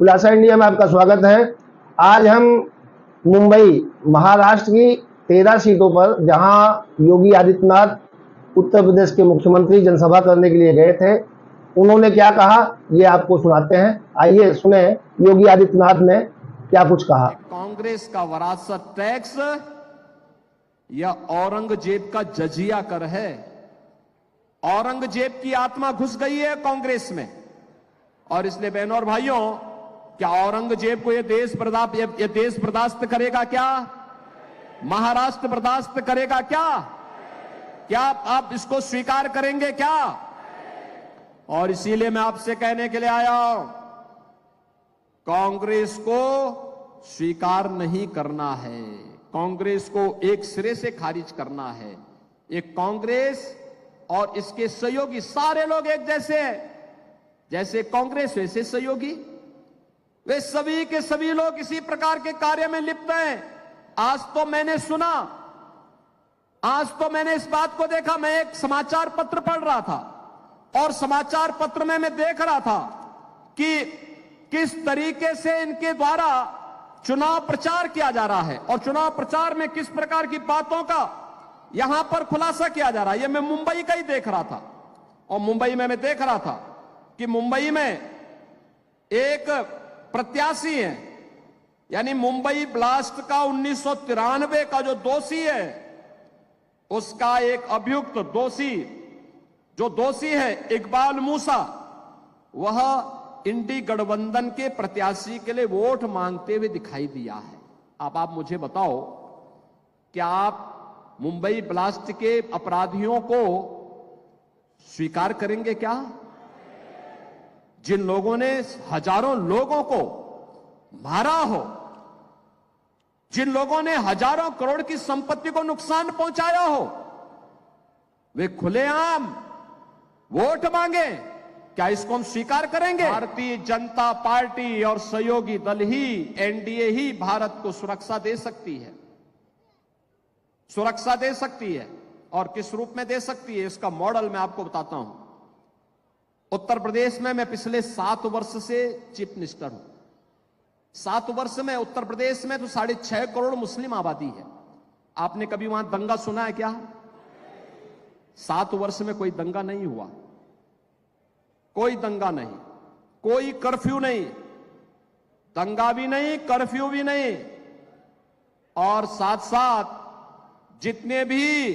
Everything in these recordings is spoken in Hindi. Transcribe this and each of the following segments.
खुलासा इंडिया में आपका स्वागत है। आज हम मुंबई महाराष्ट्र की 13 सीटों पर, जहां योगी आदित्यनाथ उत्तर प्रदेश के मुख्यमंत्री जनसभा करने के लिए गए थे, उन्होंने क्या कहा ये आपको सुनाते हैं। आइए सुने योगी आदित्यनाथ ने क्या कुछ कहा। कांग्रेस का वरासत टैक्स या औरंगजेब का जजिया कर है। औरंगजेब की आत्मा घुस गई है कांग्रेस में, और इसलिए बहनों और भाइयों, क्या औरंगजेब को यह देश बर्दाश्त करेगा? क्या महाराष्ट्र बर्दाश्त करेगा? क्या आप इसको स्वीकार करेंगे क्या? और इसीलिए मैं आपसे कहने के लिए आया हूं, कांग्रेस को स्वीकार नहीं करना है, कांग्रेस को एक सिरे से खारिज करना है। एक कांग्रेस और इसके सहयोगी सारे लोग एक जैसे हैं, जैसे कांग्रेस वैसे सहयोगी, वे सभी के सभी लोग इसी प्रकार के कार्य में लिप्त हैं। आज तो मैंने इस बात को देखा, मैं एक समाचार पत्र पढ़ रहा था और समाचार पत्र में मैं देख रहा था कि किस तरीके से इनके द्वारा चुनाव प्रचार किया जा रहा है और चुनाव प्रचार में किस प्रकार की बातों का यहां पर खुलासा किया जा रहा है। ये मैं मुंबई का ही देख रहा था, और मुंबई में मैं देख रहा था कि मुंबई में एक प्रत्याशी है, यानी मुंबई ब्लास्ट का 1993 का जो दोषी है, उसका एक अभियुक्त दोषी है इकबाल मूसा, वह इंडी गठबंधन के प्रत्याशी के लिए वोट मांगते हुए दिखाई दिया है। अब आप मुझे बताओ, क्या आप मुंबई ब्लास्ट के अपराधियों को स्वीकार करेंगे क्या? जिन लोगों ने हजारों लोगों को मारा हो, जिन लोगों ने हजारों करोड़ की संपत्ति को नुकसान पहुंचाया हो, वे खुलेआम वोट मांगे, क्या इसको हम स्वीकार करेंगे? भारतीय जनता पार्टी और सहयोगी दल ही, एनडीए ही भारत को सुरक्षा दे सकती है, और किस रूप में दे सकती है इसका मॉडल मैं आपको बताता हूं। उत्तर प्रदेश में मैं पिछले 7 वर्ष से चीफ मिनिस्टर हूं। 7 वर्ष में उत्तर प्रदेश में तो 6.5 करोड़ मुस्लिम आबादी है। आपने कभी वहां दंगा सुना है क्या? 7 वर्ष में कोई दंगा नहीं हुआ, कोई दंगा नहीं, कोई कर्फ्यू नहीं, दंगा भी नहीं, कर्फ्यू भी नहीं, और साथ साथ जितने भी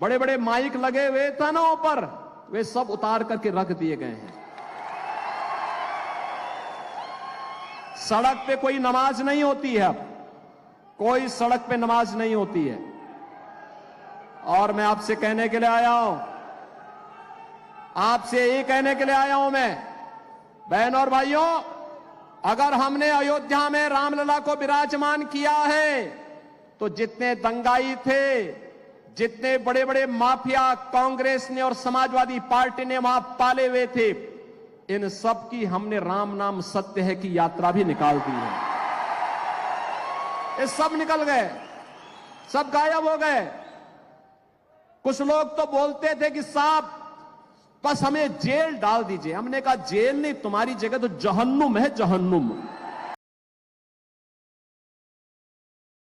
बड़े बड़े माइक लगे हुए थे ना ऊपर, वे सब उतार करके रख दिए गए हैं। सड़क पे कोई नमाज नहीं होती है, अब कोई सड़क पे नमाज नहीं होती है। और मैं आपसे कहने के लिए आया हूं, मैं, बहन और भाइयों, अगर हमने अयोध्या में रामलला को विराजमान किया है, तो जितने दंगाई थे, जितने बड़े बड़े माफिया कांग्रेस ने और समाजवादी पार्टी ने वहां पाले हुए थे, इन सब की हमने राम नाम सत्य है की यात्रा भी निकाल दी है। ये सब निकल गए, सब गायब हो गए। कुछ लोग तो बोलते थे कि साहब बस हमें जेल डाल दीजिए। हमने कहा जेल नहीं, तुम्हारी जगह तो जहन्नुम है, जहन्नुम।